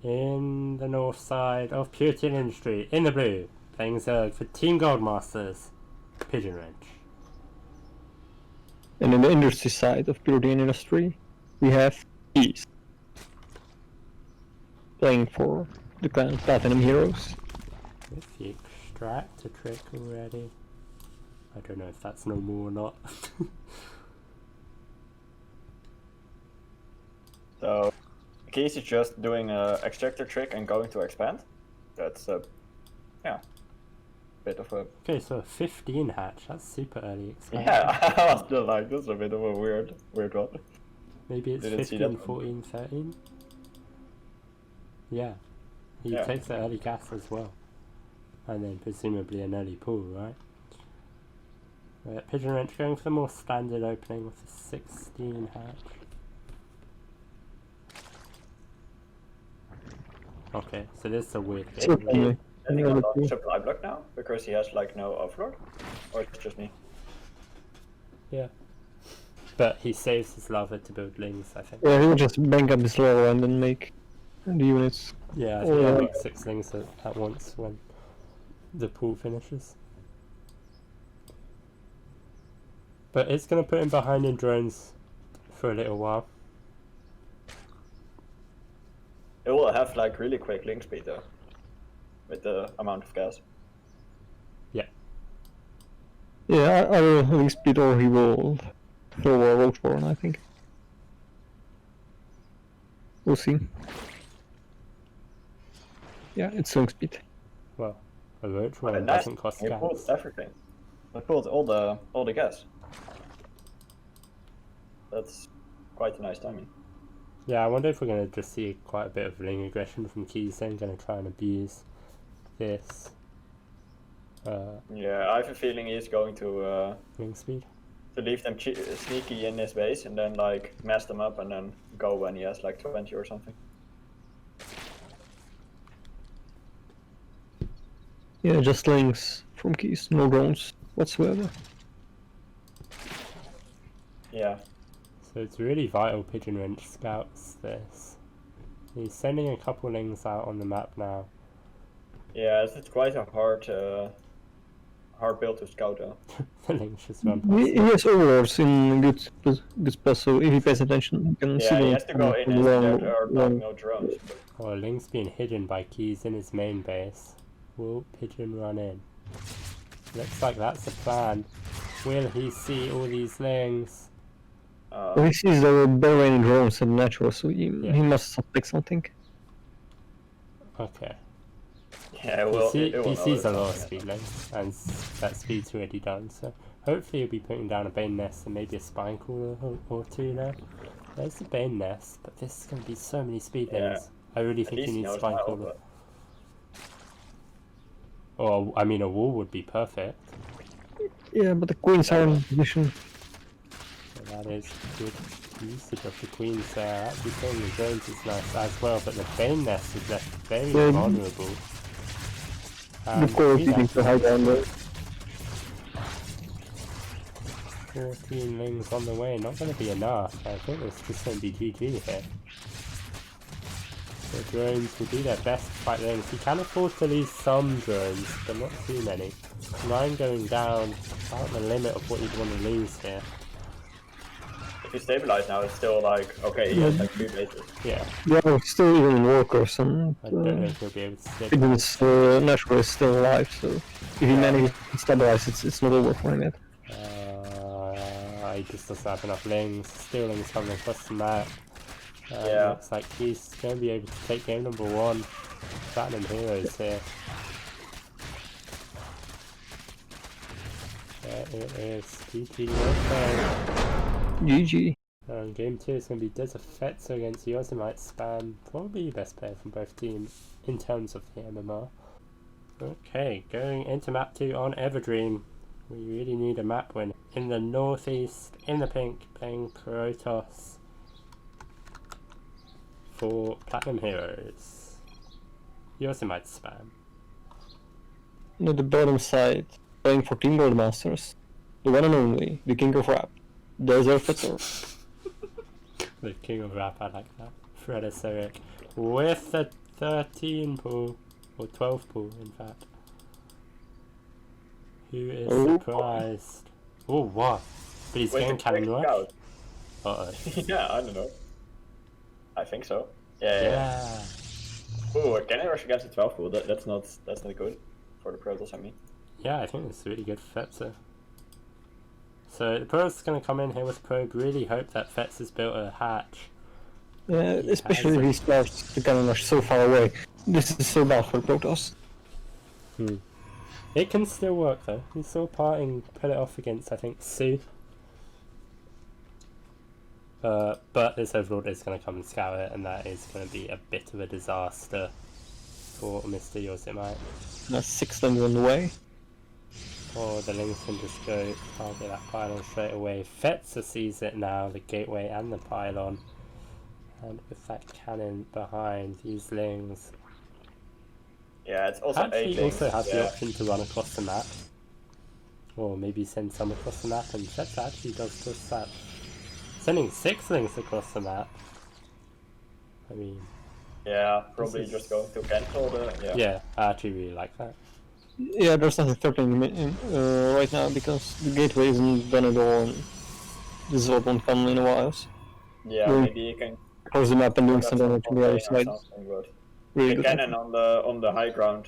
in the north side of Purity Industry, in the blue, playing Zerg for Team GoldMasters, Pigeon Wrench. And in the industry side of Purity Industry, we have East, playing for the clan Platinum Heroes. If you extract a trick already, I don't know if that's normal or not. So, Keys is just doing a extractor trick and going to expand. That's yeah, bit of a. Okay, so a 15 hatch. That's super early expansion. Yeah, I was still like, this is a bit of a weird one. Maybe it's Didn't see 15, that 14, 13. Yeah, he Yeah. takes the early gas as well, and then presumably an early pull, right? Pigeon Wrench going for the more standard opening with a 16 hatch. Okay, so this is a weird It's thing. okay. Is he on supply block now because he has like no overlord, or it's just me? Yeah. But he saves his lava to build lings, I think. Yeah, he'll just bank up his level and then make the units. Yeah, I think he'll make 6 lings at once when the pool finishes. But it's going to put him behind in drones for a little while. It will have like really quick link speed though, with the amount of gas. Yeah, I will link speed or he will throw a road for, I think. We'll see. Yeah, it's link speed. Well, a roach But one nice, doesn't cost he gas. pulled everything. He pulled all the gas. That's quite a nice timing. Yeah, I wonder if we're going to just see quite a bit of ling aggression from Keys then, going to try and abuse this Yeah, I have a feeling he's going to ling speed. leave them sneaky in his base and then like mess them up and then go when he has like 20 or something. Yeah, just links from keys, no drones whatsoever. Yeah. So it's really vital Pigeon Wrench scouts this. He's sending a couple lings out on the map now. Yeah, it's quite a hard build to scout though. The lings just run He past. has overlords in good spots, so if he pays attention, he can see Yeah, he them has to go in from and long- there are long- no drones. Oh, ling's being hidden by Keys in his main base. Will Pigeon run in? Looks like that's the plan. Will he see all these lings? Well, he sees there are barely drones and natural, so he must suspect something. Okay. Yeah, it will. He sees a lot of notice speed lings, and that speed's already done, so hopefully he'll be putting down a Bane Nest and maybe a Spine Crawler or two now. There's the Bane Nest, but this is going to be so many speed lings. I really think he needs Spine Crawler. Or, I mean, a wall would be perfect. Yeah, but the queens are in position. So that is good usage of the queens there. Actually, playing the drones is nice as well, but the Bane Nest is left very vulnerable. The core is needing to hide down there. 14 lings on the way, not going to be enough. I think it's just going to be GG here. The drones will do their best to fight lings. He can afford to lose some drones, but not too many. 9 going down, about the limit of what you'd want to lose here. If you stabilize now, it's still like, okay, he has like 3 bases. Yeah. Yeah, still even in workers and I don't know if he'll be able to stick. Pigeon's natural is still alive, so if he manages to stabilize, it's not over for him yet. He just doesn't have enough lings. Still lings coming across the map. Looks like he's going to be able to take game number 1. Platinum Heroes here. There it is. GG. GG. Game 2 is going to be Desafetso against Yosemite Spam. Probably the best player from both teams in terms of the MMR. Okay, going into map 2 on Everdream. We really need a map win. In the northeast, in the pink, playing Protoss for Platinum Heroes. Yosemite Spam. On the bottom side, playing for Team GoldMasters, the one and only, the King of Rap, Desafetso. The King of Rap, I like that. Fred Esoic with the 13 pull, or 12 pull in fact. Who is Oh. surprised? Oh, what? But he's getting cannon rush? Uh-oh. Yeah, I don't know. I think so. Yeah. Yeah. Ooh, a cannon rush against a 12 pool. That's not good for the Protoss, I mean. Yeah, I think it's really good for Fetzer. So the Protoss is going to come in here with Probe, really hope that Fetzer's built a hatch. Yeah, He especially has if he starts the cannon rush so far away. This is so bad for Protoss. It can still work though. We saw Parting put it off against, I think, Sue. But this Overlord is going to come and scour it, and that is going to be a bit of a disaster for Mr. Yosemite. That's 6 lanes on the way. Or the Lings can just go target that pylon straight away. Fetzer sees it now, the gateway and the pylon. And with that cannon behind these Lings. Yeah, it's also Actually 8 also has the yeah. option to run across the map. Or maybe send some across the map, and Fetzer actually does just that. Sending 6 Lings across the map. I mean... Yeah, probably is- just going to cancel the... Yeah, I actually really like that. Yeah, there's nothing threatening right now because the gateway isn't done at all and the Zord won't come in a while. So Yeah, maybe you can close the map and doing put up some damage some on the other fontaine or side. something, but Really the good. cannon on the high ground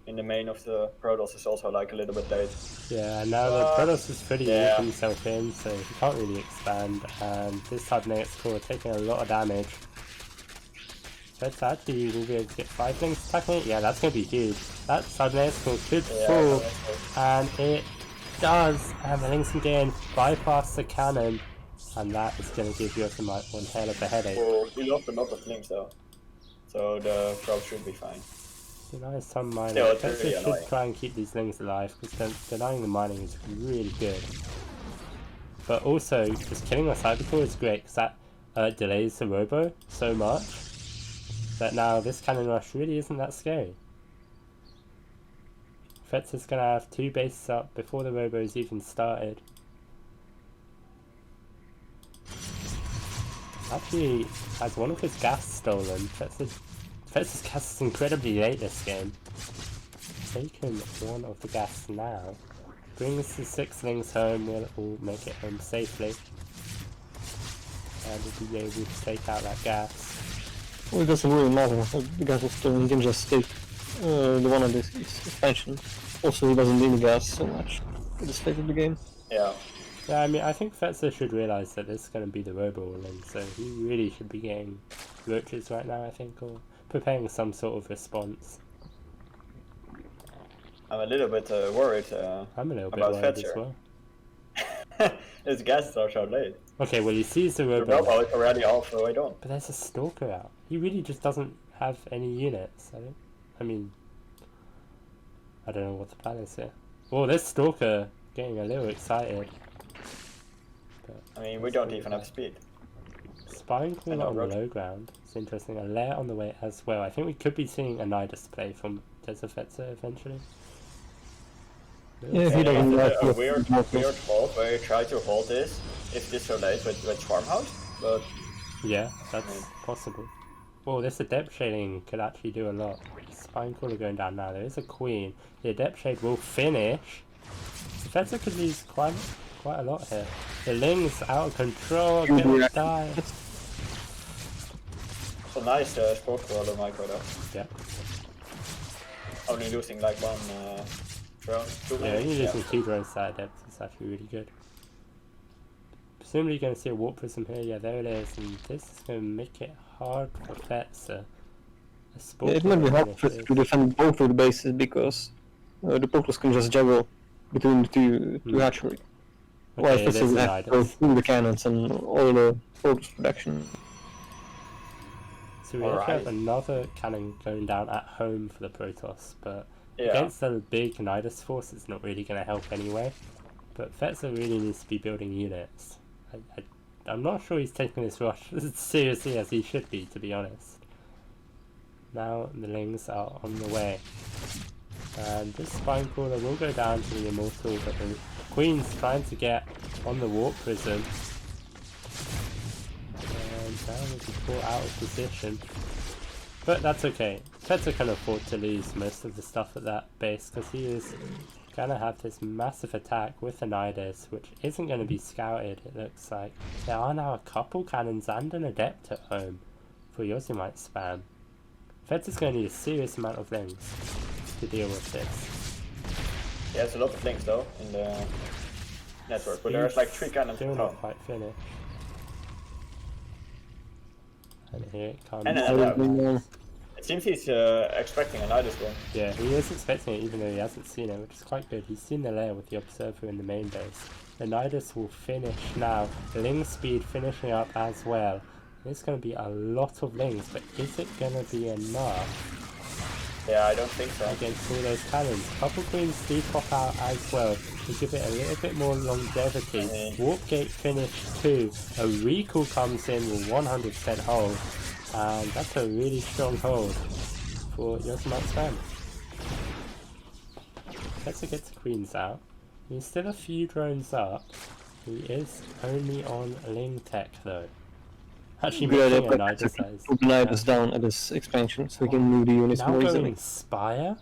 in the main of the Protoss is also like a little bit late. Yeah, and now the Protoss is pretty yeah. walked himself in, so he can't really expand, and this Cybernetic core taking a lot of damage. Let's actually will be able to get 5 Lings attacking it. Yeah, that's going to be huge. That Cybernetic core could fall, and it does, and the Lings can gain bypass the cannon, and that is going to give Yosemite one hell of a headache. Well, he lost a lot of links though, so the probe should be fine. Denies some mining. Still, it's Fetzer really should annoying. try and keep these Lings alive, because denying the mining is really good. But also, just killing the Cybercore is great, because that delays the Robo so much that now this cannon rush really isn't that scary. Fetzer's going to have 2 bases up before the Robo's even started. Actually has one of his gas stolen. Fetzer's gas is incredibly late this game. Taken one of the gas now. Brings the 6 Lings home, we'll make it home safely. And we'll be able to take out that gas. Well, it doesn't really matter. The gas was stolen. You can just take the one on this expansion. Also, he doesn't need the gas so much at this phase of the game. Yeah. Yeah, I mean, I think Fetzer should realise that this is going to be the Robo Link, so he really should be getting roaches right now, I think, or preparing some sort of response. I'm a little bit worried I'm a little bit about worried Fetzer. as well. His gases are so late. Okay, well, he sees the The Robo, Robo is already halfway done. but there's a Stalker out. He really just doesn't have any units. I don't know what the plan is here. Oh, this Stalker getting a little excited. But I mean, we don't even have speed. Spine Crawler no on the roach. low ground. It's interesting. A lair on the way as well. I think we could be seeing a Nidus play from Desert Fetzer eventually. Yeah, he And doesn't it's like a weird hold where you try to hold this if this so late with Swarmhouse, but Yeah, that's possible. Oh, this Adept Shading could actually do a lot. Spine Crawler going down now. There is a Queen. The Adept Shade will finish. The Fetzer could lose quite a lot here. The Ling's out of control. Gonna die. it's a nice sport crawler micro though. Yeah. Only losing like one drone. Yeah, you're using 2 drones to that depth. It's actually really good. Presumably you're going to see a Warp Prism here. Yeah, there it is. And this is going to make it hard for Fetzer. Yeah, it might be hard for to defend both of the bases because the portals can just juggle between the two hatchery. While Okay, Fetzer there's will a have to go Nidus. through the cannons and all the portals production. So we actually have another cannon going down at home for the Protoss, but Yeah. against the big Nidus force, it's not really going to help anyway. But Fetzer really needs to be building units. I'm not sure he's taking this rush as seriously as he should be, to be honest. Now the Lings are on the way. And this Spine Crawler will go down to the Immortal, but the Queen's trying to get on the Warp Prism. And now will be caught out of position. But that's okay. Fetzer can afford to lose most of the stuff at that base because he is going to have this massive attack with the Nidus, which isn't going to be scouted, it looks like. There are now a couple cannons and an adept at home for Yosemite spam. Fetzer's going to need a serious amount of links to deal with this. Yeah, it's a lot of links though in the network, but there's like 3 cannons Still at not home. quite finished. And here it comes. And an adept. It seems he's expecting a Nidus win. Yeah, he is expecting it even though he hasn't seen it, which is quite good. He's seen the lair with the Observer in the main base. The Nidus will finish now. Ling speed finishing up as well. There's going to be a lot of Lings, but is it going to be enough? Yeah, I don't think so. Against all those cannons. Couple Queens do pop out as well to give it a little bit more longevity. Warp Gate finish 2. A recall comes in with 100% hold. And that's a really strong hold for Yosemite spam. Fetzer gets the Queens out. He's still a few drones up. He is only on Ling Tech though. Actually making a Nidus size. Put the Nidus down at this expansion so we can move the units Now more going easily. Spire?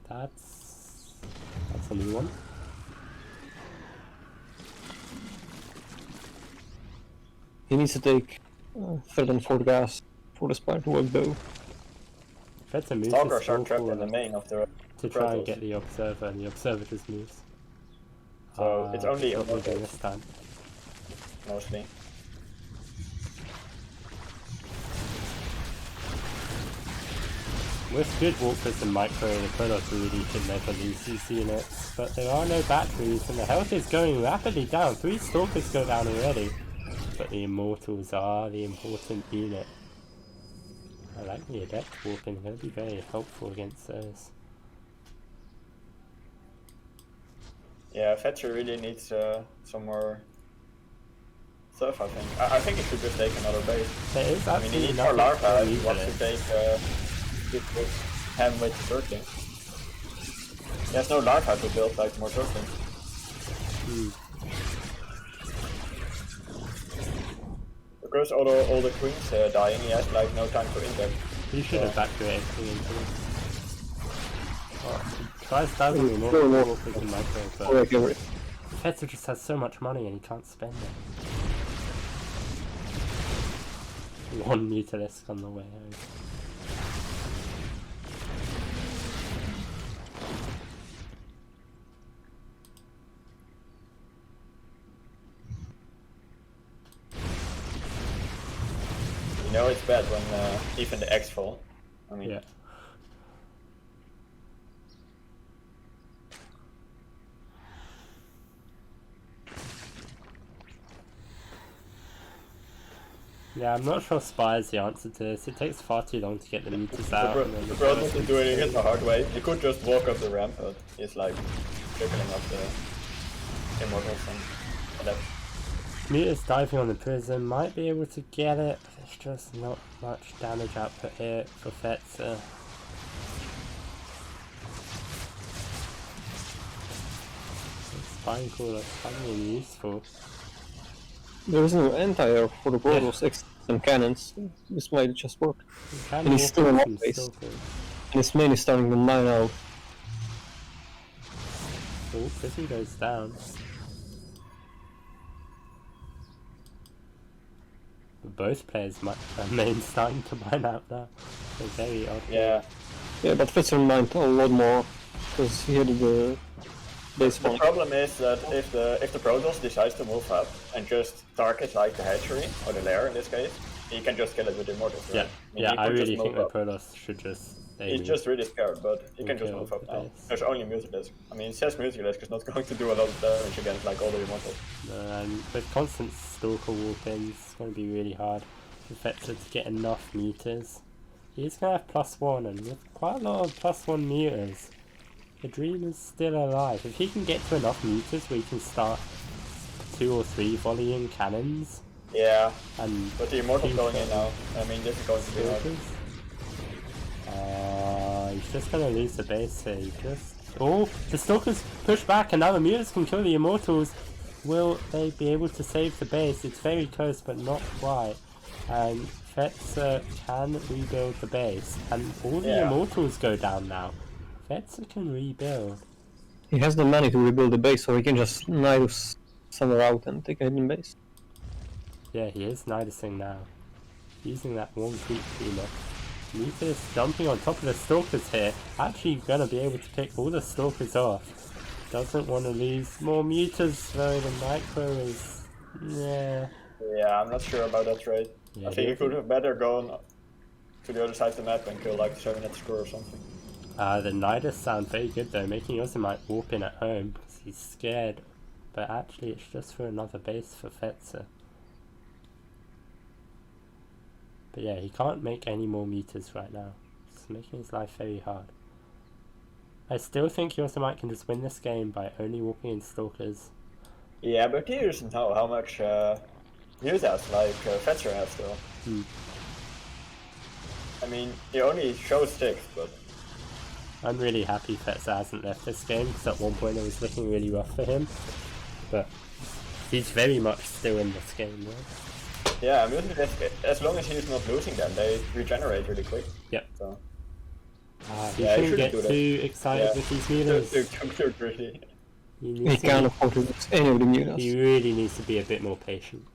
That's a new one. He needs to take third and fourth gas for the Spire to work though. Fetzer moves Stalkers his are trapped in the forward main of the to try and Protoss. get the Observer, and the Observer just moves. So it's only a what we're doing Protoss. this time. mostly. With good walkers and micro, the Protoss really should never lose these units, but there are no batteries and the health is going rapidly down. 3 Stalkers go down already, but the Immortals are the important unit. I like the Adept warping, they'll be very helpful against those. Yeah, Fetcher really needs some more stuff, I think. I think he should just take another base. There is I mean, he absolutely needs more nothing larva for if he wants to Mutalist. take ham with turtling. He has no larva to build like more turtling. Because all the queens dying, he has like no time to inject. You should Yeah. evacuate everything into it. Tries dazzling Yeah, more sure, no. walkers and micro, but Correct, every. Fetzer just has so much money and he can't spend it. One Mutalisk on the way home. You know it's bad when even the eggs fall. I mean, Yeah. Yeah, I'm not sure Spy is the answer to this. It takes far too long to get the meters out. and then the the problem Protoss is doing it the hard way. You could just walk up the ramp, but he's like trickling up the immortals and that. Meters diving on the prism might be able to get it, but there's just not much damage output here for Fetzer. Spine Crawler coming in useful. There is no anti-air for the Protoss except some cannons. This might just work. You can And he's walk still in in some one base. stalkers. And his main is starting to mine out. Oh, Prism goes down. But both players might main starting to mine out now. So very odd. Yeah. Yeah, but Fetzer mined a lot more because he had the base The one. problem is that if the Protoss decides to move up and just target like the hatchery or the lair in this case, he can just kill it with immortals. Right? Yeah, I mean, yeah, he I could just really think move the up. Protoss should just stay He's with- just really scared, but he can just kill move up the now. base. There's only Mutalisk. I mean, it says Mutalisk is not going to do a lot of damage against like all the immortals. with constant Stalker warping, it's going to be really hard for Fetzer to get enough meters. He's going to have +1, and with quite a lot of +1 meters, the Dream is still alive. If he can get to enough meters where he can start 2 or 3 volleying cannons Yeah, and but the immortals He's going in got- now. I mean, this is going to be hard. Stalkers. He's just gonna lose the base here. Oh, the Stalkers push back and now the Mutas can kill the Immortals. Will they be able to save the base? It's very close but not quite. And Fetzer can rebuild the base, and all the Yeah. immortals go down now. Fetzer can rebuild. He has the money to rebuild the base, so he can just Nidus somewhere out and take a hidden base. Yeah, he is noticing now. Using that one creep cleaner. Mutas jumping on top of the stalkers here. Actually gonna be able to pick all the stalkers off. Doesn't want to lose more mutas though. The micro is... yeah. Yeah, I'm not sure about that trade. Yeah, I think he could have better gone to the other side of the map and kill like 7 at score or something. The Nidus sound very good though, making Yosemite warp in at home because he's scared. But actually it's just for another base for Fetzer. But yeah, he can't make any more meters right now. It's making his life very hard. I still think Yosemite can just win this game by only warping in stalkers. Yeah, but he doesn't know how much use has, like Fetzer has still. I mean, he only shows 6, but... I'm really happy Fetzer hasn't left this game, because at one point it was looking really rough for him. But he's very much still in this game, right? Yeah, I'm using this, as long as he's not losing them, they regenerate really quick. Yep. So. He Yeah, he shouldn't get shouldn't do too excited with these meters. Too greedy. He can't afford to lose any of the mutas. He really needs to be a bit more patient.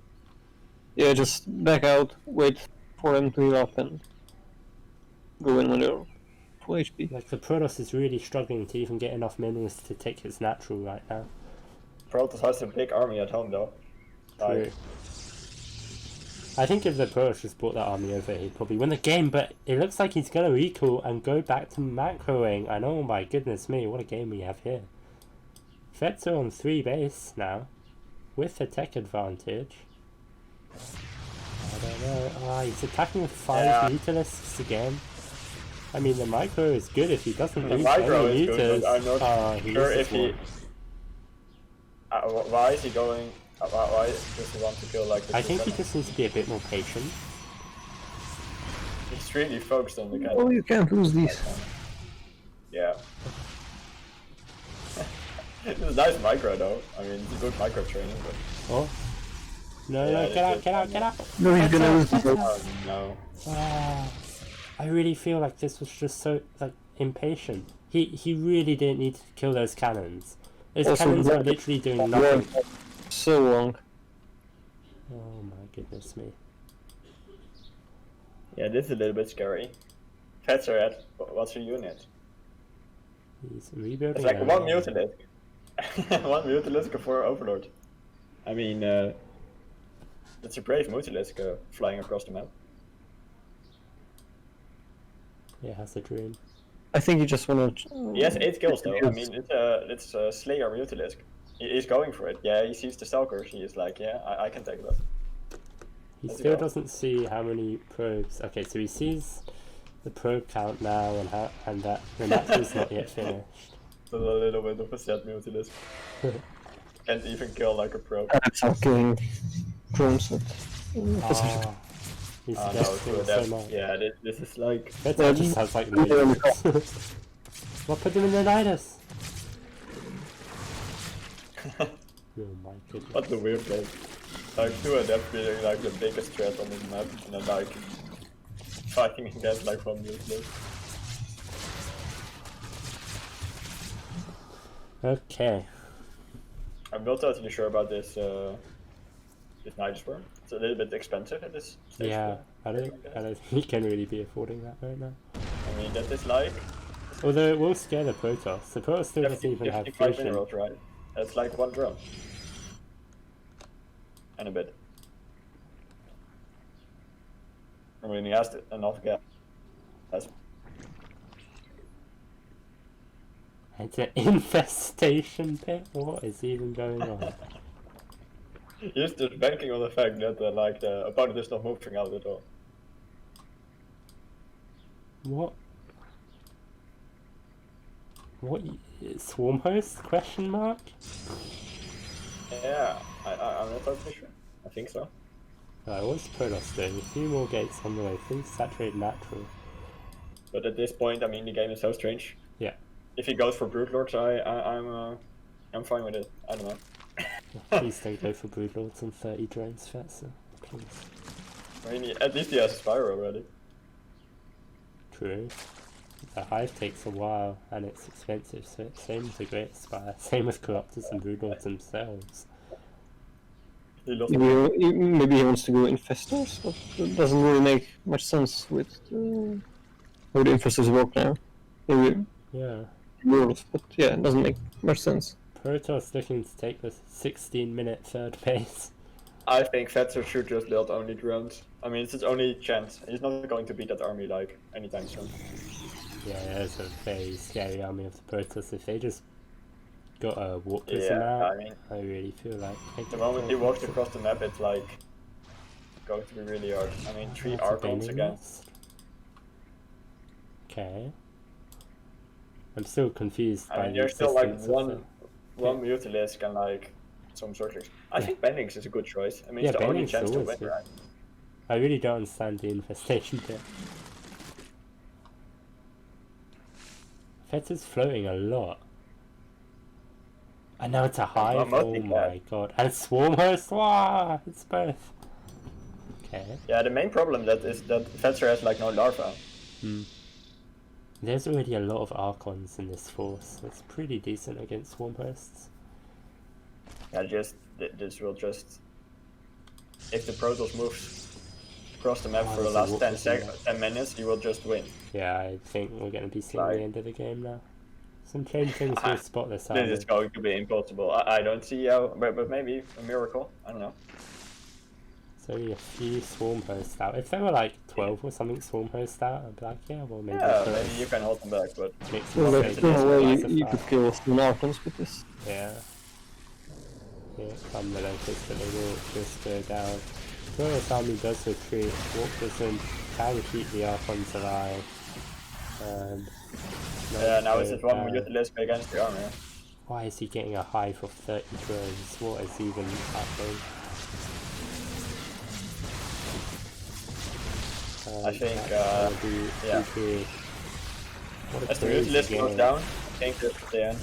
Yeah, just back out, wait for them to heal up and go in when they're full HP. Like, the Protoss is really struggling to even get enough minerals to take his natural right now. Protoss has a big army at home though. True. Like, I think if the Protoss just brought that army over, he'd probably win the game, but it looks like he's gonna recall and go back to macroing, and oh my goodness me, what a game we have here. Fetzer on 3 base now, with a tech advantage. I don't know, he's attacking with 5 mutalisks again. I mean, the micro is good if he doesn't the lose micro any is good, mutas. but I'm not He sure loses if he... one. why is he going... why does he want to kill like the I think he 2-7? just needs to be a bit more patient. He's really focused on the guy. Oh, you can't lose these. Yeah. It's a nice micro though. I mean, it's a good micro training, but... Oh. No, Yeah, no, get out, get out. No, he's gonna lose Fetzer, the Fetzer. Oh no. I really feel like this was just so like impatient. He really didn't need to kill those cannons. Those Also, cannons are that- literally doing nothing. So long. Oh my goodness me. Yeah, this is a little bit scary. Fetzer at what's your unit? He's rebuilding. It's like now. 1 mutalisk. 1 mutalisk for Overlord. I mean, it's a brave mutalisk flying across the map. Yeah, has a dream. I think you just wanna... He has 8 kills though. I mean, it's a Slayer mutalisk. He's going for it. Yeah, he sees the Stalkers. He is like, yeah, I can take that. He Let's still go. doesn't see how many probes. Okay, so he sees the probe count now and that the match is not yet finished. That's a little bit of a sad mutalisk. Can't even kill like a probe. That's fucking drones. Ah, he's No, desperate so that, much. yeah, this is like... Fetzer just has like millions. What put him in the Nidus? Oh my goodness. What the weird game. Like 2 adept being like the biggest threat on this map, and then like fighting against like 1 mutalisk. Okay. I'm not totally sure about this this Nidus Worm. It's a little bit expensive at this stage. Yeah, I don't think he can really be affording that right now. I mean, that is like Although it will scare the Protoss. The Protoss still doesn't even have 55 fusion. minerals, right? That's like 1 drum. And a bit. I mean, he has enough gas. It's an infestation pit? What is even going on? He's just banking on the fact that like the opponent is not moving out at all. What? What? Swarm host? Question mark? Yeah, I'm not totally sure. I think so. What's Protoss doing? A few more gates on the way. Please saturate natural. But at this point, I mean, the game is so strange. Yeah. If he goes for Brute Lords, I'm fine with it. I don't know. Please don't go for Broodlords and 30 drones, Fetzer. Please. I mean, at least he has a Spyro already. True. The hive takes a while and it's expensive, so it's same with the Great Spire, same with Corruptors and Broodlords themselves. He lost Maybe he wants to go Infestors, but it doesn't really make much sense with how the Infestors work now. Maybe Yeah. rules, but yeah, it doesn't make much sense. Protoss looking to take the 16-minute third place. I think Fetzer should just build only drones. I mean, it's his only chance. He's not going to beat that army like anytime soon. Yeah, there's a very scary army of the Protoss. If they just got a warp prism Yeah, out, I mean, I really feel like the moment he walks across the map, it's like going to be really hard. I mean, 3 That's a Archons Bailing again. Nest. Okay. I'm still confused I by mean, the there's still like existence of one Mutalisk and like some sorcerers. I think Bendings is a good choice. I mean, Yeah, it's the only Bending's chance to always win, good. right? I really don't understand the infestation bit. Fetzer's floating a lot. And now it's a hive, oh mostly my god. And Swarm Host, wow, it's both. Okay. Yeah, the main problem that is that Fetzer has like no larva. There's already a lot of Archons in this force. It's pretty decent against Swarm Hosts. Yeah, this will just, if the Protoss moves across the map for the there's a last warp 10 minutes, you will just win. Yeah, I think we're going to be seeing Like- the end of the game now. Some change things will spot this out. This is going to be impossible. I don't see how, but maybe a miracle. I don't know. There's only a few Swarm Hosts out. If there were like 12 or something Swarm Hosts out, I'd be like, yeah, well maybe Yeah, put maybe you can hold them back, but mix Well, and there's match no way it, you classify. could kill some Archons with this. Yeah. Here come the Locusts, but they will just go down. Glorious Army does retreat. Warp Prism can keep the Archons alive. And yeah, now it's go just one down. Mutalisk against the army. Why is he getting a hive of 30 drones? What is even happening? I think, that's gonna be yeah. GG. What a As the crazy Mutalisk goes game. down, I think that's the end.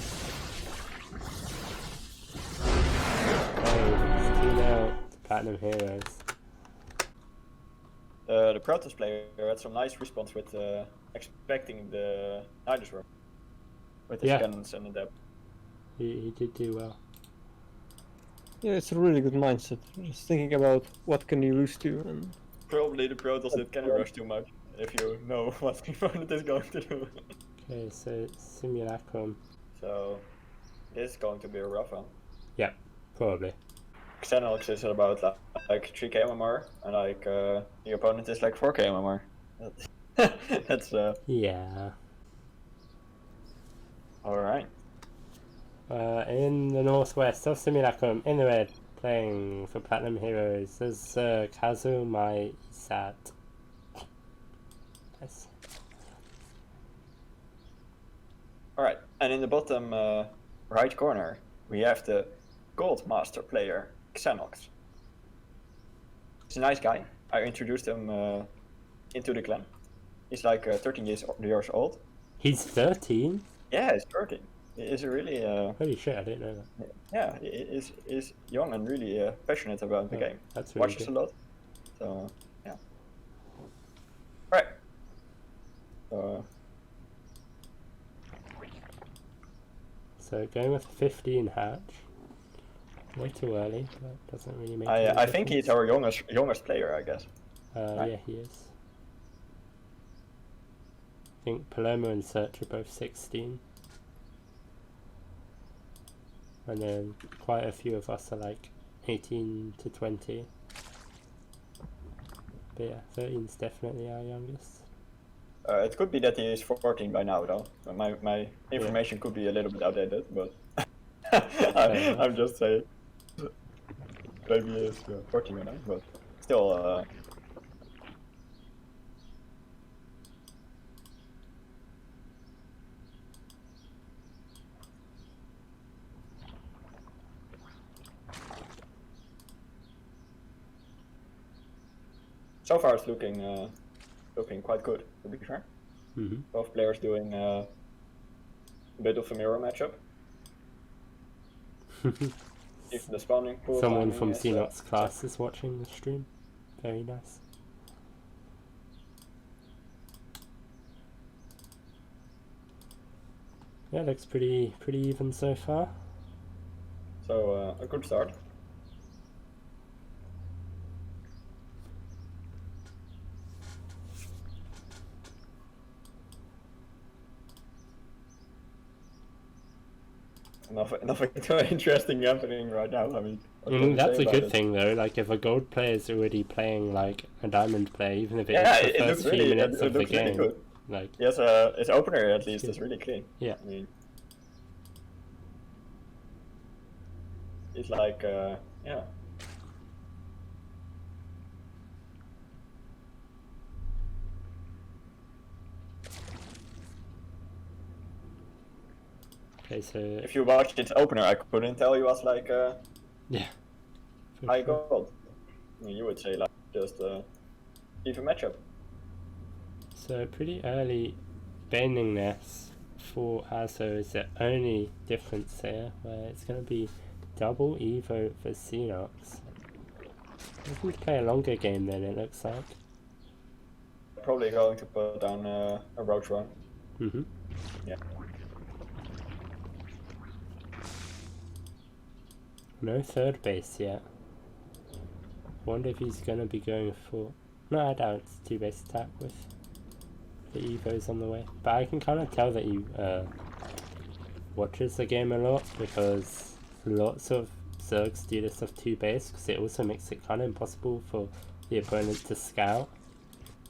Hey, it's 2-0 to Platinum Heroes. The Protoss player had some nice response with expecting the Nidus work. With his Yeah. cannons and the depth. He did do well. Yeah, it's a really good mindset. Just thinking about what can you lose to, and Probably the Protoss that can rush too much, if you know what the opponent is going to do. Okay, so Simulacrum. So, this is going to be a rough one. Yeah, probably. Xenox is about like 3k MMR, and like the opponent is like 4k MMR. That's Yeah. alright. In the northwest of Simulacrum, in the red, playing for Platinum Heroes, there's Kazumai Isat. Yes. Alright, and in the bottom right corner, we have the Goldmaster player, Xenox. He's a nice guy. I introduced him into the clan. He's like 13 years old. He's 13? Yeah, he's 13. He is really, Holy shit, I didn't know that. yeah, he is young and really passionate about the Oh, game. that's really Watches good. a lot. So, yeah. Alright. So going with 15 hatch. Way too early, but doesn't really make I any think he's difference. our youngest player, I guess. right. Yeah, he is. I think Palermo and Search are both 16. And then quite a few of us are like 18 to 20. But yeah, 13's definitely our youngest. It could be that he is 14 by now, though. My information could be a little bit outdated, but I'm just saying. Maybe he is 14 by now, but still. So far, it's looking quite good, to be fair. Mm-hmm. Both players doing a bit of a mirror matchup. If the spawning pool Someone timing from is, Xenox class is watching the stream. Very nice. Yeah, looks pretty even so far. So a good start. Nothing too interesting happening right now. I mean, what can we That's say a about good it? thing though. Like if a gold player is already playing like a diamond player, even if it Yeah, is the it looks first few really, minutes it of the looks really game, good. like Yes, his opener at least good. is really clean. Yeah. I mean, it's like, yeah. Okay, so If you watched its opener, I couldn't tell you was like yeah, for high sure. gold. I mean, you would say like just even matchup. So pretty early bending this for Azo is the only difference here, where it's going to be double Evo for Xenox. Looking to play a longer game then, it looks like. Probably going to put down a roach run. Mm-hmm. Yeah. No third base yet. Wonder if he's going to be going for... No, I doubt it's two base attack with the Evos on the way. But I can kind of tell that he watches the game a lot, because lots of Zergs do this of two base, because it also makes it kind of impossible for the opponent to scout.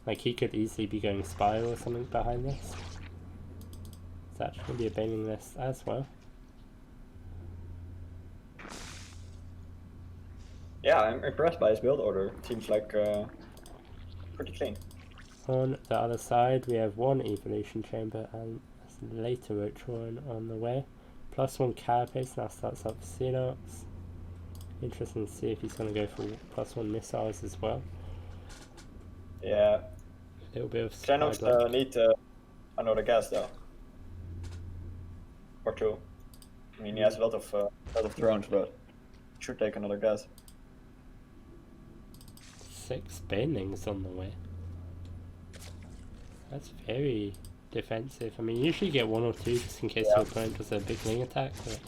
Like he could easily be going Spire or something behind this. It's actually a bailing list as well. Yeah, I'm impressed by his build order. Seems like pretty clean. On the other side, we have one Evolution Chamber and a later Roach Warren on the way. +1 Carapace now starts up Xenox. Interesting to see if he's going to go for +1 missiles as well. Yeah. A little bit of Xenox Skyblock. need another gas though. Or two. I mean, he has a lot of drones, but should take another gas. 6 Banelings on the way. That's very defensive. I mean, you usually get 1 or 2 just in case your opponent does a big wing attack, but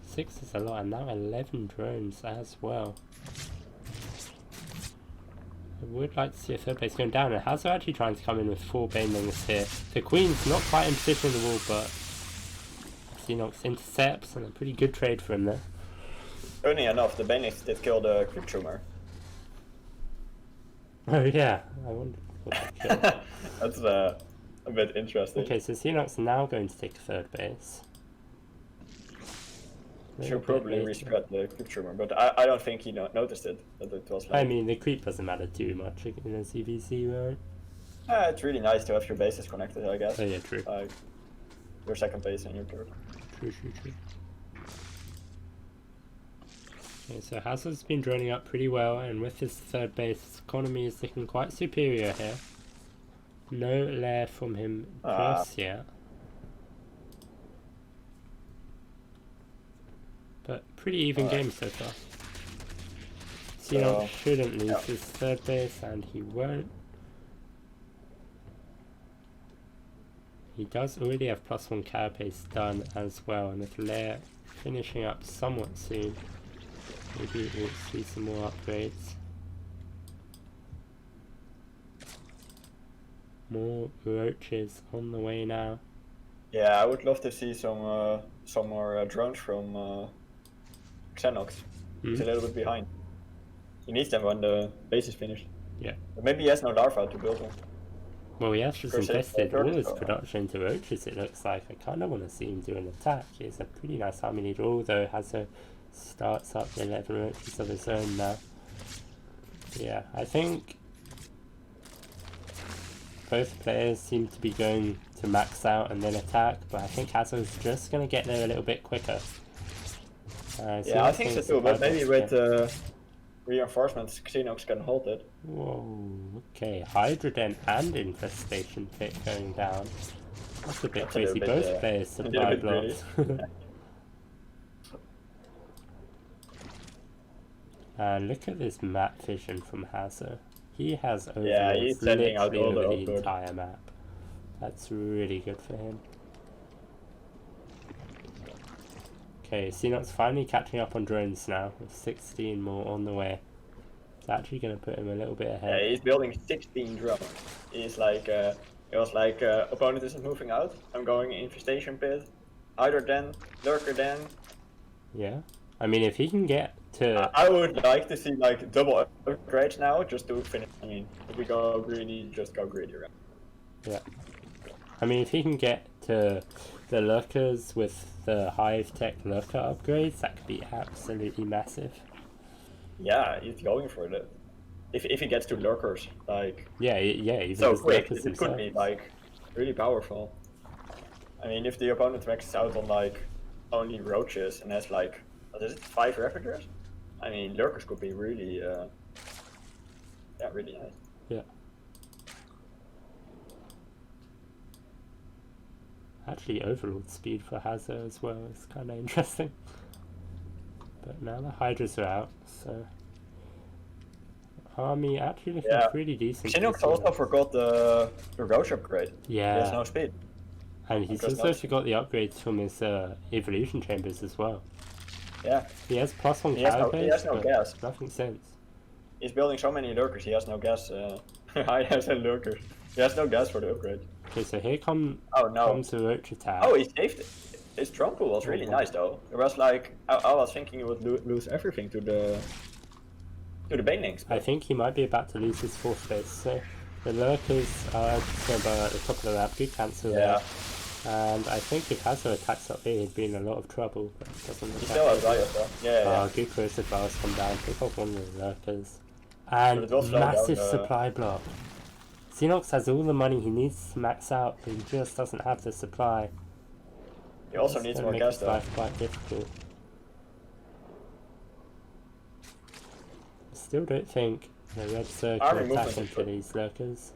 6 is a lot, and now 11 drones as well. I would like to see a third base going down, and Hazo actually trying to come in with 4 Banelings here. The Queen's not quite in position on the wall, but Xenox intercepts, and a pretty good trade for him there. Funny enough, the Banelings did kill the Creep Tumor. Oh yeah, I wonder what that killed. That's a bit interesting. Okay, so Xenox now going to take third base. Should probably respread the Creep Tumor, but I don't think he noticed it. That it was like, I mean, the creep doesn't matter too much in a CVC, right? it's really nice to have your bases connected, I guess. Oh yeah, true. Like your second base and your third. True. Okay, so Hazo's been droning up pretty well, and with his third base, his economy is looking quite superior here. No lair from him just yet. But pretty even game so far. Xenox shouldn't lose his third base, and he won't. He does already have +1 Carapace done as well, and with lair finishing up somewhat soon, maybe we'll see some more upgrades. More roaches on the way now. Yeah, I would love to see some more drones from Xenox. He's a little bit behind. He needs them when the base is finished. Yeah. But maybe he has no larva to build them. Well, he has just First invested all his vertical. production into roaches, it looks like. I kind of want to see him do an attack. He has a pretty nice army leader, although Hazo starts up the 11 roaches of his own now. Yeah, I think both players seem to be going to max out and then attack, but I think Hazo's just going to get there a little bit quicker. Yeah, I think so too, but maybe with reinforcements, Xenox can hold it. Whoa, okay, Hydrodent and Infestation Pit going down. That's a bit crazy. Both players supply blocks. And look at this map vision from Hazo. He has overlords he's sending out literally all the over the output. entire map. That's really good for him. Okay, Xenox finally catching up on drones now, with 16 more on the way. It's actually going to put him a little bit Yeah, ahead. he's building 16 drones. He's like, it was like, opponent isn't moving out. I'm going infestation pit. Either then, lurker then. Yeah. I mean, if he can get to... I would like to see like double upgrades now, just to finish. I mean, if we go greedy, just go greedy, right? Yeah. I mean, if he can get to the lurkers with the Hive Tech lurker upgrades, that could be absolutely massive. Yeah, he's going for it. If he gets to lurkers, like Yeah, even so his quick, lurkers it could be themselves. like really powerful. I mean, if the opponent maxes out on like only roaches and has like, what is it, 5 Ravagers? I mean, lurkers could be really, yeah, really nice. Yeah. Actually, overlord speed for Hazo as well is kind of interesting. But now the Hydras are out, so... Army actually looking pretty decent. Xenox also forgot the roach upgrade. Yeah. He has no speed. And he's also forgot the upgrades from his evolution chambers as well. Yeah. He has +1 He has carapace, no but gas. nothing since. He's building so many lurkers, he has no gas. I have some lurkers. He has no gas for the upgrade. Okay, so here comes the roach attack. Oh, he saved it. His drone pool was really nice though. It was like, I was thinking he would lose everything to the banelings. I think he might be about to lose his 4th base, so the lurkers are at the top of the map, good cancel there. And I think if Hazo attacks up here, he'd be in a lot of trouble, but it doesn't look He like still it. has Riot though. Yeah. Good corrosive bars come down, pick off one of the lurkers. And But it will slow down massive the- supply block. Xenox has all the money he needs to max out, but he just doesn't have the supply. He also It's needs gonna more make gas his though. life quite difficult. I still don't think the red circle Army attack movement is into good. these lurkers.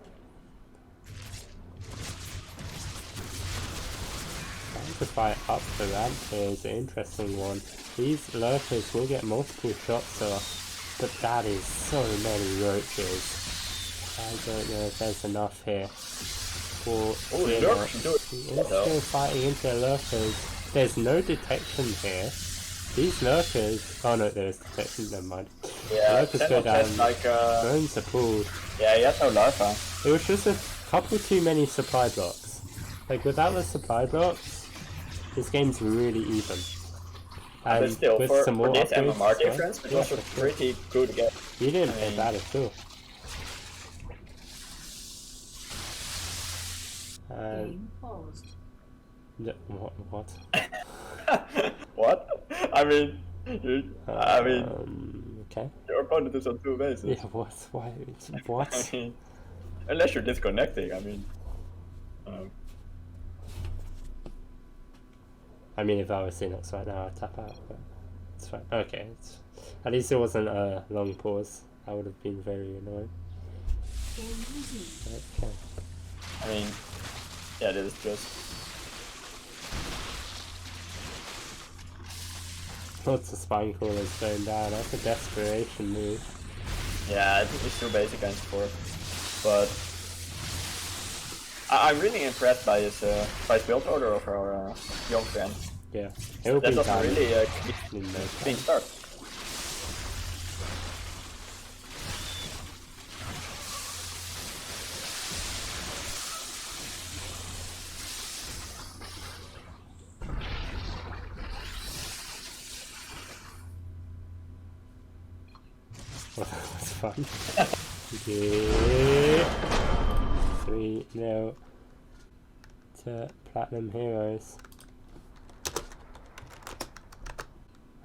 Trying to fight up the ramp here is an interesting one. These lurkers will get multiple shots off, but that is so many roaches. I don't know if there's enough here for lurkers, He is still fighting into the lurkers. There's no detection here. These lurkers... Oh no, there is detection, never mind. Yeah, Lurkers go Xenox has down. like, Drones are pulled. yeah, he has no larva. It was just a couple too many supply blocks. Like, without the supply blocks, this game's really even. But And still, with for some more this upgrades, MMR as well, difference, it yeah, was a for sure. pretty good game. He didn't I play mean- bad at all. And Game paused. what? What? I mean, Okay. your opponent is on 2 bases. Yeah, what? Why? What? I mean, unless you're disconnecting, I mean. I mean, if I was Xenox right now, I'd tap out, but it's fine. Okay, at least it wasn't a long pause. I would have been very annoyed. Game resumed. Okay. I mean, yeah, this is just. Lots of spine crawlers going down. That's a desperation move. Yeah, I think it's too basic against 4. But. I'm really impressed by his build order of our young friend. Yeah, it'll That be was a done really in no clean time. start. Well, that was fun. Yeah. 3-0 to Platinum Heroes.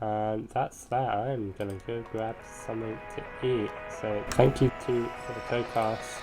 And that's that. I'm gonna go grab something to eat. So thank you for the co-cast.